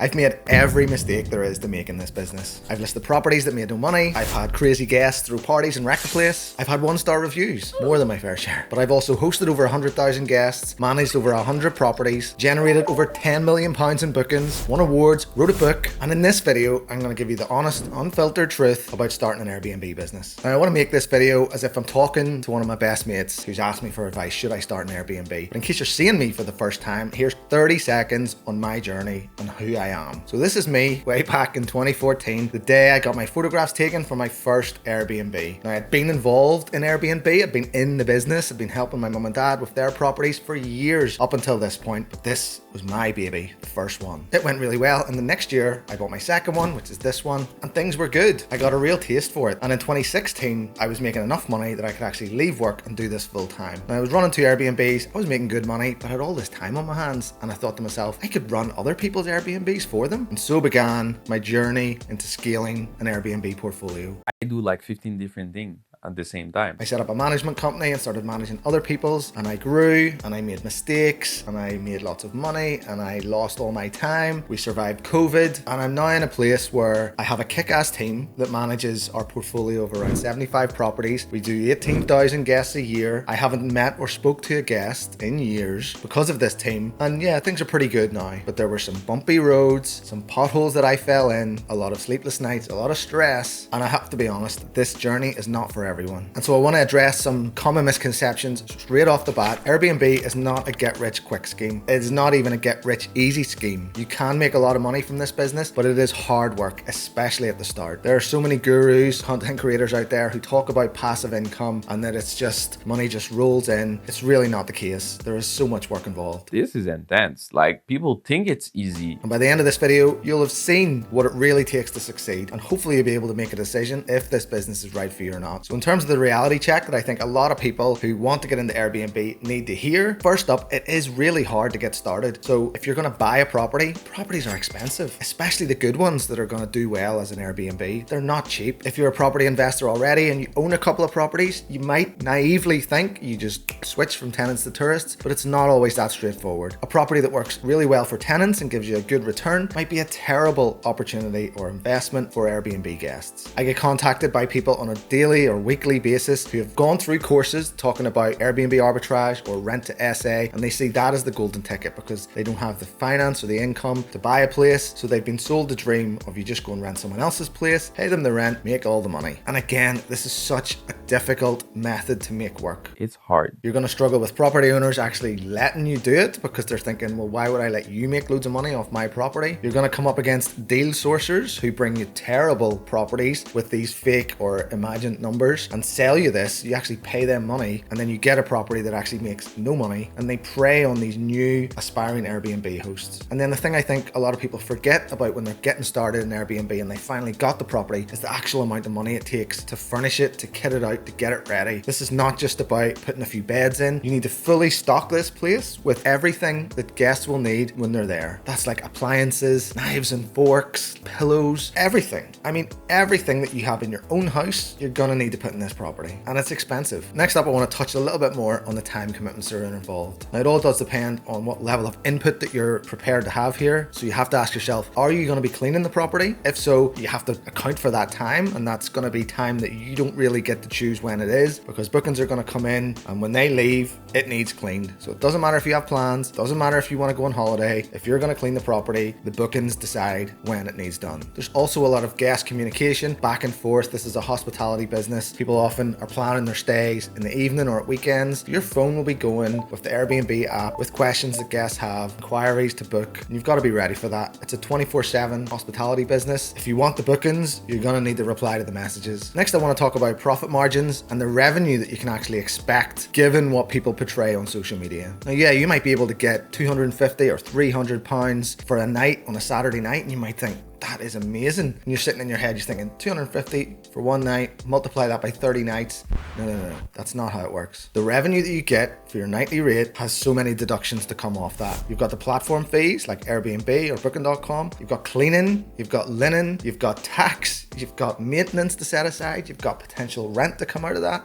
I've made every mistake there is to make in this business. I've listed properties that made no money. I've had crazy guests throw parties and wreck the place. I've had 1-star reviews, more than my fair share. But I've also hosted over 100,000 guests, managed over 100 properties, generated over £10 million in bookings, won awards, wrote a book, and in this video, I'm going to give you the honest, unfiltered truth about starting an Airbnb business. Now, I want to make this video as if I'm talking to one of my best mates who's asked me for advice, should I start an Airbnb? But in case you're seeing me for the first time, here's 30 seconds on my journey and who I am. So this is me way back in 2014, the day I got my photographs taken for my first Airbnb. Now, I'd been involved in Airbnb, I'd been in the business, I'd been helping my mum and dad with their properties for years up until this point, but this was my baby, the first one. It went really well, and the next year I bought my second one, which is this one, and things were good. I got a real taste for it, and in 2016 I was making enough money that I could actually leave work and do this full time. Now, I was running 2 Airbnbs, I was making good money, but I had all this time on my hands, and I thought to myself, I could run other people's Airbnbs for them. And so began my journey into scaling an Airbnb portfolio. I do like 15 different things at the same time. I set up a management company and started managing other people's, and I grew and I made mistakes and I made lots of money and I lost all my time. We survived COVID, and I'm now in a place where I have a kick-ass team that manages our portfolio of around 75 properties. We do 18,000 guests a year. I haven't met or spoke to a guest in years because of this team, and yeah, things are pretty good now, but there were some bumpy roads, some potholes that I fell in, a lot of sleepless nights, a lot of stress, and I have to be honest, this journey is not for everyone. And so I want to address some common misconceptions straight off the bat. Airbnb is not a get-rich-quick scheme. It is not even a get-rich-easy scheme. You can make a lot of money from this business, but it is hard work, especially at the start. There are so many gurus, content creators out there who talk about passive income and that it's just money just rolls in. It's really not the case. There is so much work involved. This is intense. Like, people think it's easy. And by the end of this video, you'll have seen what it really takes to succeed, and hopefully you'll be able to make a decision if this business is right for you or not. So in terms of the reality check that I think a lot of people who want to get into Airbnb need to hear, first up, it is really hard to get started. So if you're going to buy a property, properties are expensive, especially the good ones that are going to do well as an Airbnb. They're not cheap. If you're a property investor already and you own a couple of properties, you might naively think you just switch from tenants to tourists, but it's not always that straightforward. A property that works really well for tenants and gives you a good return might be a terrible opportunity or investment for Airbnb guests. I get contacted by people on a daily or weekly basis who have gone through courses talking about Airbnb arbitrage or rent to SA, and they see that as the golden ticket because they don't have the finance or the income to buy a place, so they've been sold the dream of you just go and rent someone else's place, pay them the rent, make all the money. And again, this is such a difficult method to make work. It's hard. You're going to struggle with property owners actually letting you do it because they're thinking, well, why would I let you make loads of money off my property? You're going to come up against deal sourcers who bring you terrible properties with these fake or imagined numbers and sell you this. You actually pay them money, and then you get a property that actually makes no money, and they prey on these new aspiring Airbnb hosts. And then the thing I think a lot of people forget about when they're getting started in Airbnb and they finally got the property is the actual amount of money it takes to furnish it, to kit it out, to get it ready. This is not just about putting a few beds in. You need to fully stock this place with everything that guests will need when they're there. That's like appliances, knives and forks, pillows, everything. I mean, everything that you have in your own house, you're gonna need to put in this property, and it's expensive. Next up, I want to touch a little bit more on the time commitments that are involved. Now, it all does depend on what level of input that you're prepared to have here. So you have to ask yourself, are you going to be cleaning the property? If so, you have to account for that time, and that's going to be time that you don't really get to choose when it is, because bookings are going to come in, and when they leave, it needs cleaned. So it doesn't matter if you have plans, doesn't matter if you want to go on holiday. If you're going to clean the property, the bookings decide when it needs done. There's also a lot of guest communication back and forth. This is a hospitality business. People often are planning their stays in the evening or at weekends. Your phone will be going with the Airbnb app with questions that guests have, inquiries to book, and you've got to be ready for that. It's a 24/7 hospitality business. If you want the bookings, you're going to need to reply to the messages. Next, I want to talk about profit margins and the revenue that you can actually expect given what people portray on social media. Now, yeah, you might be able to get 250 or 300 pounds for a night on a Saturday night, and you might think, that is amazing. And you're sitting in your head, you're thinking 250 for one night, multiply that by 30 nights. No. That's not how it works. The revenue that you get for your nightly rate has so many deductions to come off that. You've got the platform fees like Airbnb or Booking.com. You've got cleaning, you've got linen, you've got tax, you've got maintenance to set aside, you've got potential rent to come out of that.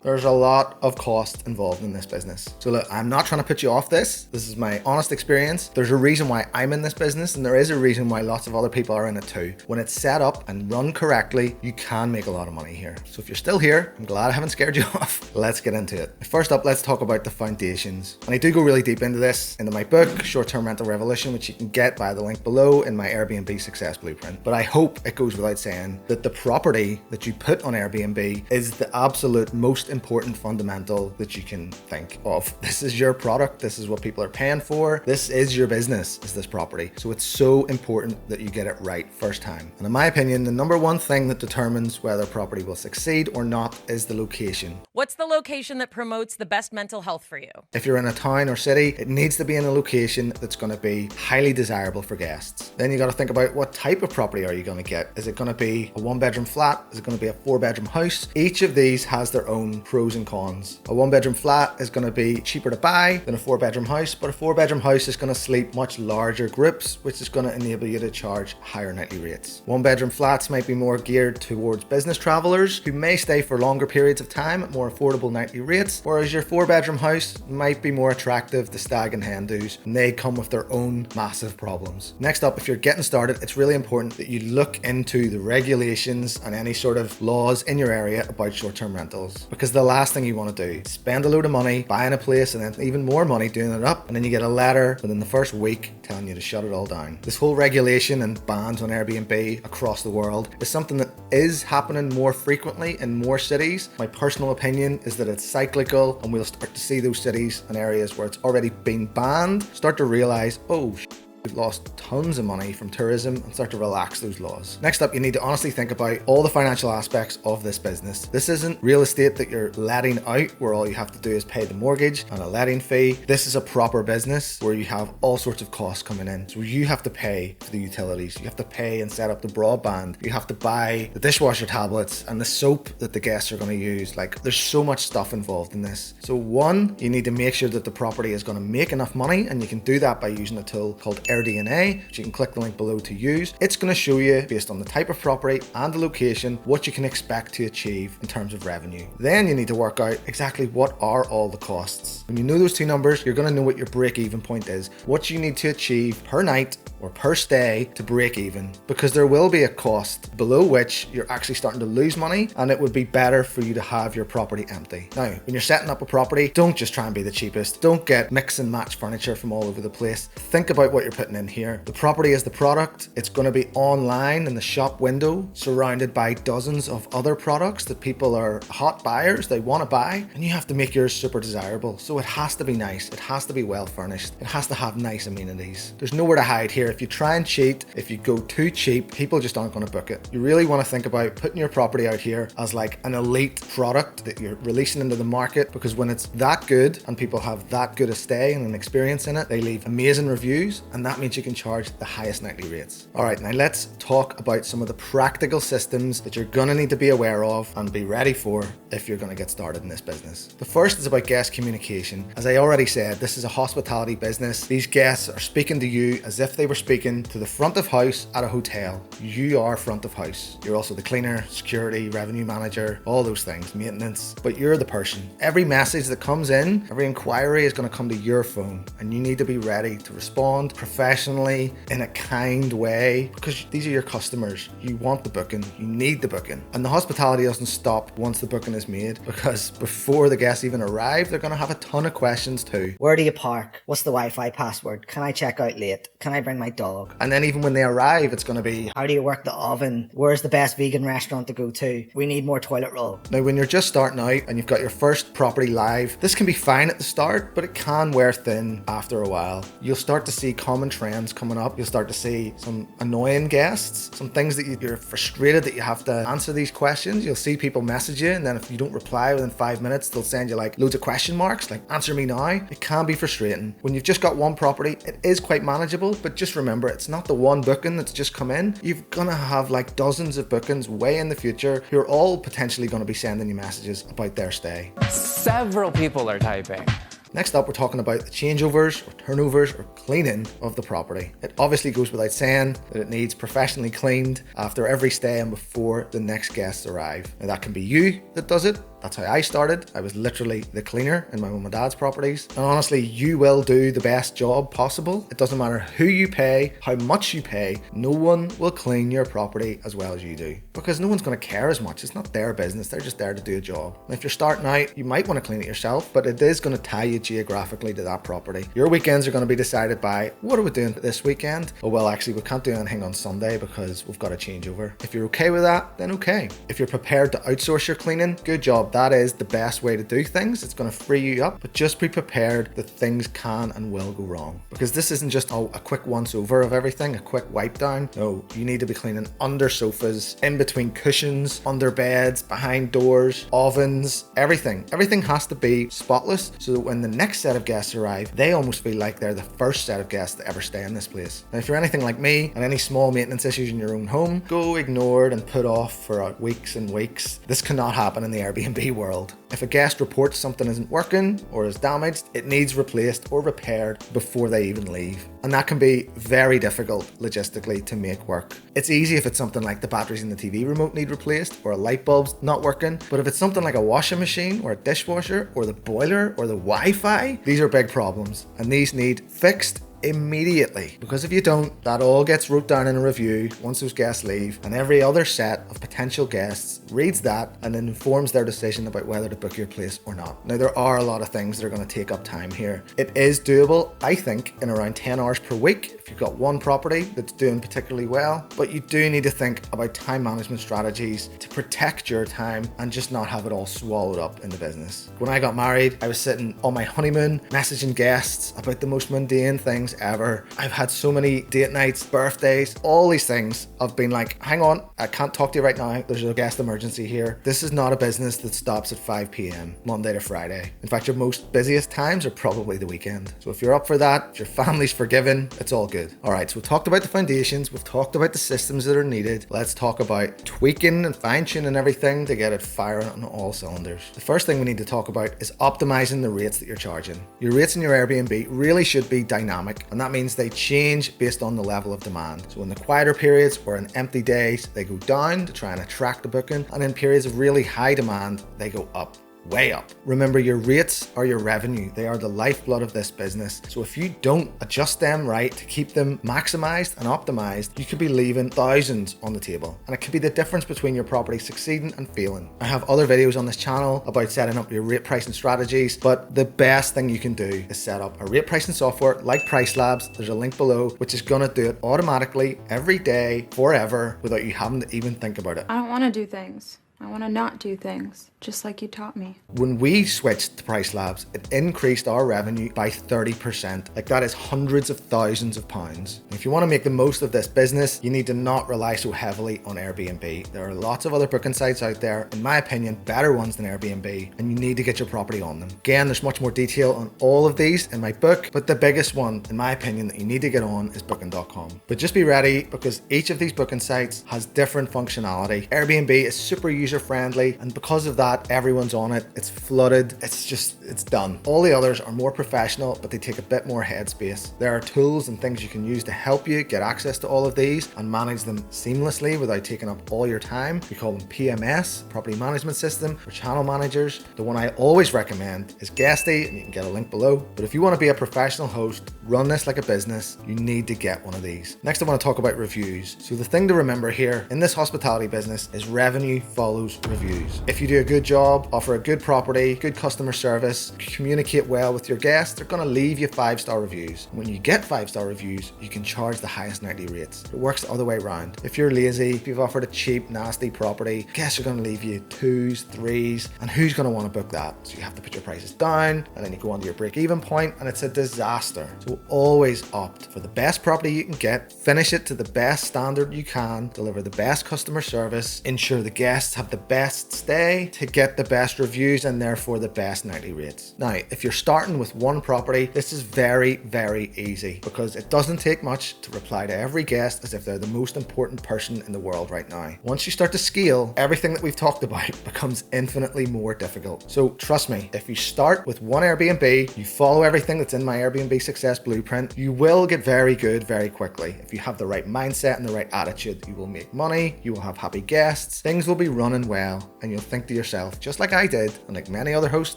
There's a lot of cost involved in this business. So look, I'm not trying to put you off this. This is my honest experience. There's a reason why I'm in this business, and there is a reason why lots of other people are in it too. When it's set up and run correctly, you can make a lot of money here. So if you're still here, I'm glad I haven't scared you off. Let's get into it. First up, let's talk about the foundations. And I do go really deep into this into my book, Short-Term Rental Revolution, which you can get via the link below in my Airbnb Success Blueprint. But I hope it goes without saying that the property that you put on Airbnb is the absolute most important fundamental that you can think of. This is your product. This is what people are paying for. This is your business, is this property. So it's so important that you get it right first time. And in my opinion, the number one thing that determines whether a property will succeed or not is the location. What's the location that promotes the best mental health for you? If you're in a town or city, it needs to be in a location that's going to be highly desirable for guests. Then you got to think about what type of property are you going to get? Is it going to be a 1-bedroom flat? Is it going to be a 4-bedroom house? Each of these has their own pros and cons. A 1-bedroom flat is going to be cheaper to buy than a 4-bedroom house, but a 4-bedroom house is going to sleep much larger groups, which is going to enable you to charge higher nightly rates. 1-bedroom flats might be more geared towards business travelers who may stay for longer periods of time at more affordable nightly rates, whereas your 4-bedroom house might be more attractive to stag and hen do's, and they come with their own massive problems. Next up, if you're getting started, it's really important that you look into the regulations and any sort of laws in your area about short-term rentals, because the last thing you want to do is spend a load of money buying a place and then even more money doing it up, and then you get a letter within the first week telling you to shut it all down. This whole regulation and bans on Airbnb across the world is something that is happening more frequently in more cities. My personal opinion is that it's cyclical, and we'll start to see those cities and areas where it's already been banned start to realize, oh, we've lost tons of money from tourism, and start to relax those laws. Next up, you need to honestly think about all the financial aspects of this business. This isn't real estate that you're letting out where all you have to do is pay the mortgage and a letting fee. This is a proper business where you have all sorts of costs coming in. So you have to pay for the utilities, you have to pay and set up the broadband, you have to buy the dishwasher tablets and the soap that the guests are going to use. Like, there's so much stuff involved in this. So one, you need to make sure that the property is going to make enough money, and you can do that by using a tool called AirDNA, which you can click the link below to use. It's going to show you, based on the type of property and the location, what you can expect to achieve in terms of revenue. Then you need to work out exactly what are all the costs. When you know those two numbers, you're going to know what your break-even point is, what you need to achieve per night or per stay to break even, because there will be a cost below which you're actually starting to lose money, and it would be better for you to have your property empty. Now, when you're setting up a property, don't just try and be the cheapest. Don't get mix and match furniture from all over the place. Think about what you're putting in here. The property is the product. It's going to be online in the shop window, surrounded by dozens of other products that people are hot buyers, they want to buy, and you have to make yours super desirable. So it has to be nice, it has to be well furnished, it has to have nice amenities. There's nowhere to hide here. If you try and cheat, if you go too cheap, people just aren't going to book it. You really want to think about putting your property out here as like an elite product that you're releasing into the market, because when it's that good and people have that good a stay and an experience in it, they leave amazing reviews, and that means you can charge the highest nightly rates. All right, now let's talk about some of the practical systems that you're going to need to be aware of and be ready for if you're going to get started in this business. The first is about guest communication. As I already said, this is a hospitality business. These guests are speaking to you as if they were speaking to the front of house at a hotel. You are front of house. You're also the cleaner, security, revenue manager, all those things, maintenance, but you're the person. Every message that comes in, every inquiry is going to come to your phone, and you need to be ready to respond professionally in a kind way, because these are your customers. You want the booking, you need the booking. And the hospitality doesn't stop once the booking is made, because before the guests even arrive, they're going to have a ton of questions too. Where do you park? What's the Wi-Fi password? Can I check out late? Can I bring my dog? And then even when they arrive, it's going to be, how do you work the oven? Where's the best vegan restaurant to go to? We need more toilet roll. Now, when you're just starting out and you've got your first property live, this can be fine at the start, but it can wear thin after a while. You'll start to see common trends coming up. You'll start to see some annoying guests, some things that you're frustrated that you have to answer these questions. You'll see people message you, and then if you don't reply within 5 minutes, they'll send you like loads of question marks, like answer me now. It can be frustrating. When you've just got one property, it is quite manageable, but just remember, it's not the one booking that's just come in. You're gonna have like dozens of bookings way in the future who are all potentially going to be sending you messages about their stay. Several people are typing. Next up, we're talking about the changeovers or turnovers or cleaning of the property. It obviously goes without saying that it needs professionally cleaned after every stay and before the next guests arrive. Now, that can be you that does it, That's how I started. I was literally the cleaner in my mum and dad's properties. And honestly, you will do the best job possible. It doesn't matter who you pay, how much you pay, no one will clean your property as well as you do. Because no one's going to care as much. It's not their business. They're just there to do a job. And if you're starting out, you might want to clean it yourself, but it is going to tie you geographically to that property. Your weekends are going to be decided by, what are we doing this weekend? Oh, well, actually, we can't do anything on Sunday because we've got a changeover. If you're okay with that, then okay. If you're prepared to outsource your cleaning, good job. That is the best way to do things. It's going to free you up, but just be prepared that things can and will go wrong. Because this isn't just a quick once over of everything, a quick wipe down. No, you need to be cleaning under sofas, in between cushions, under beds, behind doors, ovens, everything. Everything has to be spotless so that when the next set of guests arrive, they almost feel like they're the first set of guests to ever stay in this place. Now, if you're anything like me and any small maintenance issues in your own home, go ignored and put off for weeks and weeks. This cannot happen in the Airbnb world. If a guest reports something isn't working or is damaged, it needs replaced or repaired before they even leave. And that can be very difficult logistically to make work. It's easy if it's something like the batteries in the TV remote need replaced or a light bulb's not working. But if it's something like a washing machine or a dishwasher or the boiler or the Wi-Fi, these are big problems and these need fixed immediately, because if you don't, that all gets wrote down in a review once those guests leave, and every other set of potential guests reads that and then informs their decision about whether to book your place or not. Now, there are a lot of things that are going to take up time here. It is doable, I think, in around 10 hours per week if you've got one property that's doing particularly well, but you do need to think about time management strategies to protect your time and just not have it all swallowed up in the business. When I got married, I was sitting on my honeymoon messaging guests about the most mundane things ever. I've had so many date nights, birthdays, all these things. I've been like, hang on, I can't talk to you right now. There's a guest emergency here. This is not a business that stops at 5 p.m. Monday to Friday. In fact, your most busiest times are probably the weekend. So if you're up for that, if your family's forgiven, it's all good. All right, so we've talked about the foundations. We've talked about the systems that are needed. Let's talk about tweaking and fine-tuning everything to get it firing on all cylinders. The first thing we need to talk about is optimizing the rates that you're charging. Your rates in your Airbnb really should be dynamic. And that means they change based on the level of demand. So in the quieter periods or in empty days, they go down to try and attract a booking. And in periods of really high demand, they go up. Way up. Remember, your rates are your revenue. They are the lifeblood of this business. So if you don't adjust them right to keep them maximized and optimized, you could be leaving thousands on the table. And it could be the difference between your property succeeding and failing. I have other videos on this channel about setting up your rate pricing strategies, but the best thing you can do is set up a rate pricing software like Price Labs. There's a link below, which is gonna do it automatically every day, forever, without you having to even think about it. I don't want to do things. I want to not do things, just like you taught me. When we switched to Price Labs, it increased our revenue by 30%. Like, that is hundreds of thousands of pounds. If you want to make the most of this business, you need to not rely so heavily on Airbnb. There are lots of other booking sites out there, in my opinion, better ones than Airbnb, and you need to get your property on them. Again, there's much more detail on all of these in my book, but the biggest one, in my opinion, that you need to get on is booking.com. But just be ready, because each of these booking sites has different functionality. Airbnb is super user friendly, and because of that, everyone's on it. It's flooded. It's done. All the others are more professional, but they take a bit more headspace. There are tools and things you can use to help you get access to all of these and manage them seamlessly without taking up all your time. We call them PMS, Property Management System, for channel managers. The one I always recommend is Guesty, and you can get a link below. But if you want to be a professional host, run this like a business, you need to get one of these. Next, I want to talk about reviews. So the thing to remember here in this hospitality business is revenue follows reviews. If you do a good job, offer a good property, good customer service, communicate well with your guests, they're going to leave you 5-star reviews. When you get 5-star reviews, you can charge the highest nightly rates. It works the other way around. If you're lazy, if you've offered a cheap, nasty property, guests are going to leave you 2s, 3s, and who's going to want to book that? So you have to put your prices down, and then you go on to your break-even point, and it's a disaster. So always opt for the best property you can get, finish it to the best standard you can, deliver the best customer service, ensure the guests have the best stay to get the best reviews and therefore the best nightly rates. Now, if you're starting with one property, this is very, very easy because it doesn't take much to reply to every guest as if they're the most important person in the world right now. Once you start to scale, everything that we've talked about becomes infinitely more difficult. So trust me, if you start with one Airbnb, you follow everything that's in my Airbnb success blueprint, you will get very good very quickly. If you have the right mindset and the right attitude, you will make money, you will have happy guests, things will be running running well, and you'll think to yourself, just like I did, and like many other hosts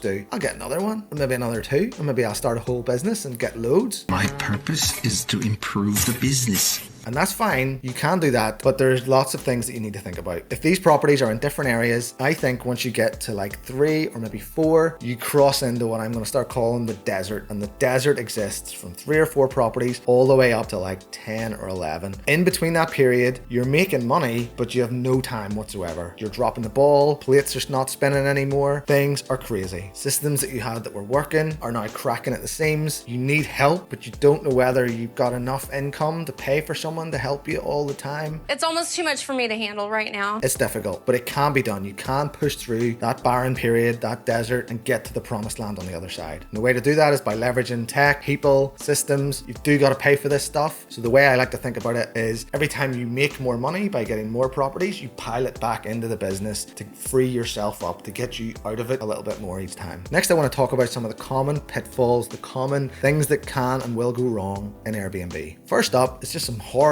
do, I'll get another one, and maybe another two, and maybe I'll start a whole business and get loads. My purpose is to improve the business. And that's fine, you can do that, but there's lots of things that you need to think about. If these properties are in different areas, I think once you get to like 3 or maybe 4, you cross into what I'm going to start calling the desert. And the desert exists from 3 or 4 properties all the way up to like 10 or 11. In between that period, you're making money, but you have no time whatsoever. You're dropping the ball, plates are not spinning anymore, things are crazy. Systems that you had that were working are now cracking at the seams. You need help, but you don't know whether you've got enough income to pay for someone to help you all the time. It's almost too much for me to handle right now. It's difficult, but it can be done. You can push through that barren period, that desert, and get to the promised land on the other side. And the way to do that is by leveraging tech, people, systems. You do got to pay for this stuff. So the way I like to think about it is every time you make more money by getting more properties, you pile it back into the business to free yourself up, to get you out of it a little bit more each time. Next, I want to talk about some of the common pitfalls, the common things that can and will go wrong in Airbnb. First up, it's just some horrible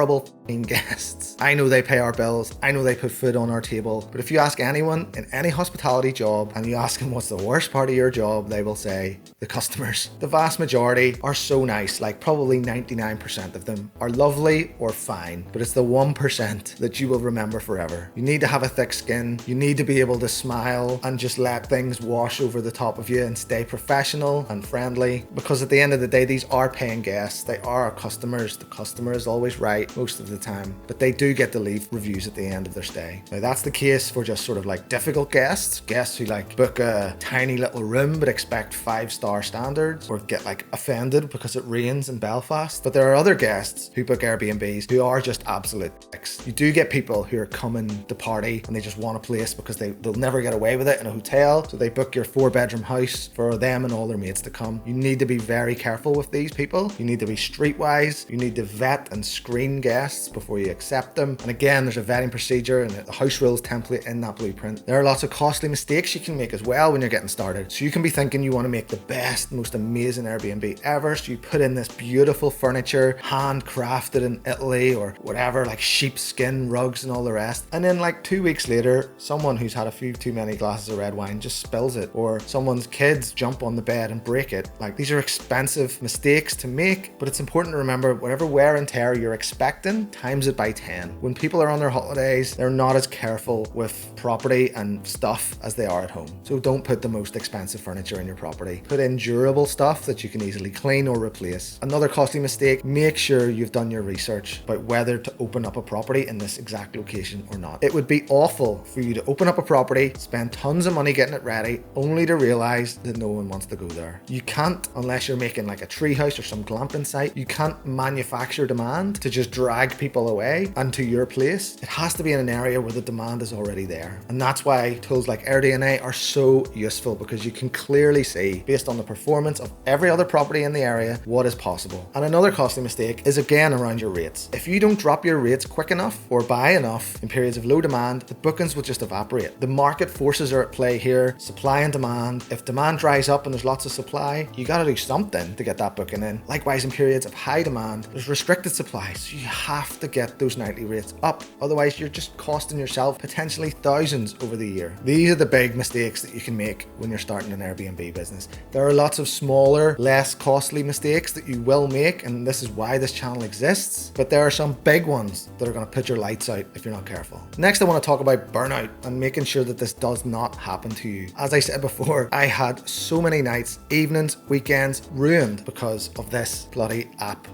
guests. I know they pay our bills. I know they put food on our table. But if you ask anyone in any hospitality job and you ask them what's the worst part of your job, they will say the customers. The vast majority are so nice, like probably 99% of them are lovely or fine, but it's the 1% that you will remember forever. You need to have a thick skin. You need to be able to smile and just let things wash over the top of you and stay professional and friendly, because at the end of the day, these are paying guests. They are our customers. The customer is always right most of the time, but they do get to leave reviews at the end of their stay. Now that's the case for just sort of like difficult guests who like book a tiny little room but expect 5-star standards, or get like offended because it rains in Belfast. But there are other guests who book Airbnbs who are just absolute dicks. You do get people who are coming to party and they just want a place because they'll never get away with it in a hotel, so they book your 4-bedroom house for them and all their mates to come. You need to be very careful with these people. You need to be streetwise. You need to vet and screen guests before you accept them. And again, there's a vetting procedure and the house rules template in that blueprint. There are lots of costly mistakes you can make as well when you're getting started. So you can be thinking you want to make the best, most amazing Airbnb ever. So you put in this beautiful furniture, handcrafted in Italy or whatever, like sheepskin rugs and all the rest. And then like 2 weeks later, someone who's had a few too many glasses of red wine just spills it, or someone's kids jump on the bed and break it. Like, these are expensive mistakes to make, but it's important to remember whatever wear and tear you're expecting, times it by 10. When people are on their holidays, they're not as careful with property and stuff as they are at home. So don't put the most expensive furniture in your property. Put in durable stuff that you can easily clean or replace. Another costly mistake, make sure you've done your research about whether to open up a property in this exact location or not. It would be awful for you to open up a property, spend tons of money getting it ready, only to realize that no one wants to go there. You can't, unless you're making like a treehouse or some glamping site, you can't manufacture demand to just drag people away and to your place. It has to be in an area where the demand is already there. And that's why tools like AirDNA are so useful, because you can clearly see, based on the performance of every other property in the area, what is possible. And another costly mistake is again around your rates. If you don't drop your rates quick enough or buy enough in periods of low demand, the bookings will just evaporate. The market forces are at play here, supply and demand. If demand dries up and there's lots of supply, you got to do something to get that booking in. Likewise, in periods of high demand, there's restricted supply, so you have to get those nightly rates up. Otherwise, you're just costing yourself potentially thousands over the year. These are the big mistakes that you can make when you're starting an Airbnb business. There are lots of smaller, less costly mistakes that you will make, and this is why this channel exists. But there are some big ones that are going to put your lights out if you're not careful. Next, I want to talk about burnout and making sure that this does not happen to you. As I said before, I had so many nights, evenings, weekends ruined because of this bloody app.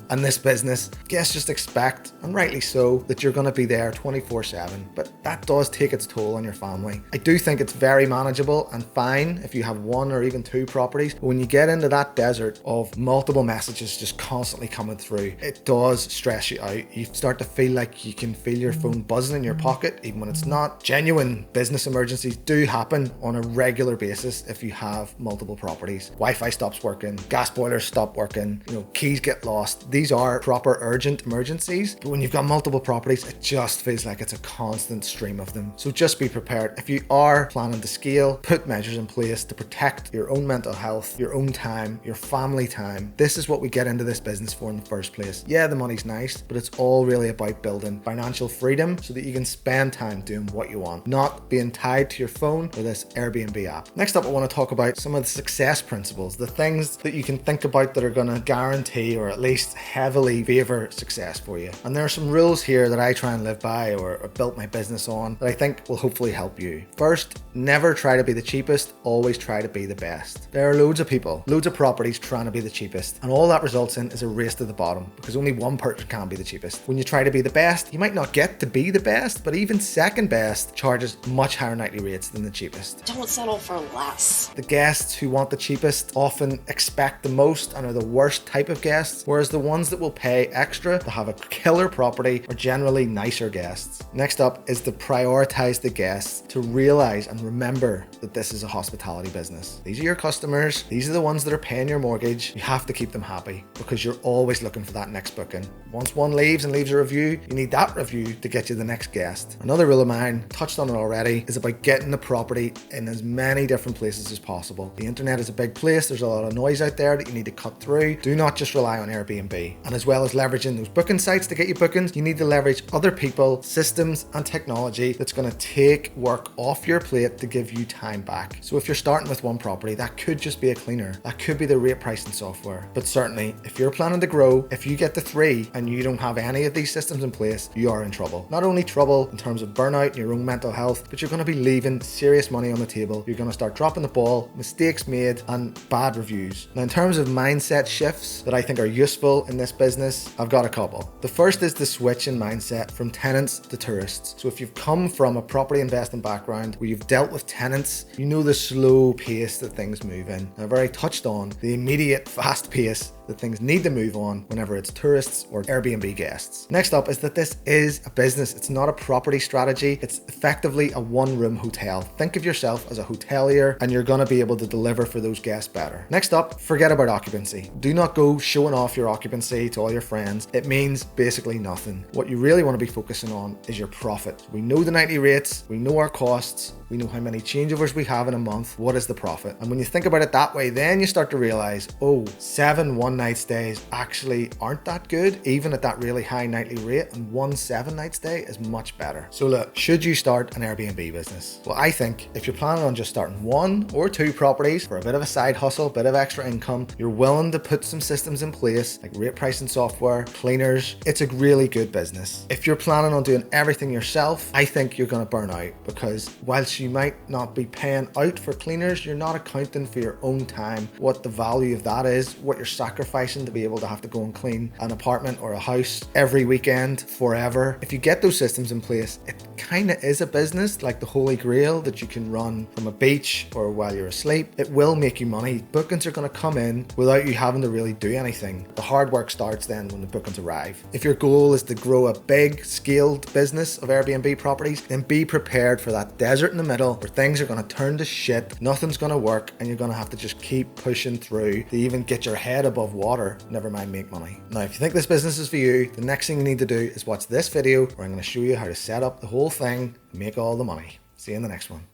And this business, guests just expect, and rightly so, that you're going to be there 24/7, but that does take its toll on your family. I do think it's very manageable and fine if you have 1 or even 2 properties, but when you get into that desert of multiple messages just constantly coming through, it does stress you out. You start to feel like you can feel your phone buzzing in your pocket, even when it's not. Genuine business emergencies do happen on a regular basis if you have multiple properties. Wi-Fi stops working, gas boilers stop working, keys get lost. these are proper urgent emergencies. But when you've got multiple properties, it just feels like it's a constant stream of them. So just be prepared. If you are planning to scale, put measures in place to protect your own mental health, your own time, your family time. This is what we get into this business for in the first place. Yeah, the money's nice, but it's all really about building financial freedom so that you can spend time doing what you want, not being tied to your phone or this Airbnb app. Next up, I want to talk about some of the success principles, the things that you can think about that are going to guarantee or at least heavily favor success for you. And there are some rules here that I try and live by or built my business on that I think will hopefully help you. First, never try to be the cheapest, always try to be the best. There are loads of people, loads of properties trying to be the cheapest, and all that results in is a race to the bottom because only one person can be the cheapest. When you try to be the best, you might not get to be the best, but even second best charges much higher nightly rates than the cheapest. Don't settle for less. The guests who want the cheapest often expect the most and are the worst type of guests, whereas the ones that will pay extra to have a killer property are generally nicer guests. Next up is to prioritize the guests, to realize and remember that this is a hospitality business. These are your customers. These are the ones that are paying your mortgage. You have to keep them happy because you're always looking for that next booking. Once one leaves and leaves a review, you need that review to get you the next guest. Another rule of mine, touched on it already, is about getting the property in as many different places as possible. The internet is a big place. There's a lot of noise out there that you need to cut through. Do not just rely on Airbnb. And as well as leveraging those booking sites to get you bookings, you need to leverage other people, systems and technology that's going to take work off your plate to give you time back. So if you're starting with one property, that could just be a cleaner. That could be the rate pricing software. But certainly, if you're planning to grow, if you get to 3 and you don't have any of these systems in place, you are in trouble. Not only trouble in terms of burnout and your own mental health, but you're going to be leaving serious money on the table. You're going to start dropping the ball, mistakes made, and bad reviews. Now, in terms of mindset shifts that I think are useful in this business, I've got a couple. The first is the switch in mindset from tenants to tourists. So if you've come from a property investing background where you've dealt with tenants, you know the slow pace that things move in. I've already touched on the immediate fast pace that things need to move on whenever it's tourists or Airbnb guests. Next up is that this is a business. It's not a property strategy. It's effectively a one-room hotel. Think of yourself as a hotelier and you're gonna be able to deliver for those guests better. Next up, forget about occupancy. Do not go showing off your occupancy to all your friends. It means basically nothing. What you really want to be focusing on is your profit. We know the nightly rates, we know our costs, we know how many changeovers we have in a month. What is the profit? And when you think about it that way, then you start to realize, oh, 7 one-night stays actually aren't that good, even at that really high nightly rate, and 1 7-night stay is much better. So look, should you start an Airbnb business? Well, I think if you're planning on just starting 1 or 2 properties for a bit of a side hustle, bit of extra income, you're willing to put some systems in place like rate pricing software, cleaners, it's a really good business. If you're planning on doing everything yourself, I think you're going to burn out because whilst you might not be paying out for cleaners, you're not accounting for your own time, what the value of that is, what you're sacrificing to be able to have to go and clean an apartment or a house every weekend forever. If you get those systems in place, it kind of is a business like the Holy Grail that you can run from a beach or while you're asleep. It will make you money. Bookings are going to come in without you having to really do anything. The hard work starts then when the bookings arrive. If your goal is to grow a big scaled business of Airbnb properties, then be prepared for that desert in the middle where things are going to turn to shit, nothing's going to work, and you're going to have to just keep pushing through to even get your head above water, never mind make money. Now, if you think this business is for you, the next thing you need to do is watch this video where I'm going to show you how to set up the whole thing and make all the money. See you in the next one.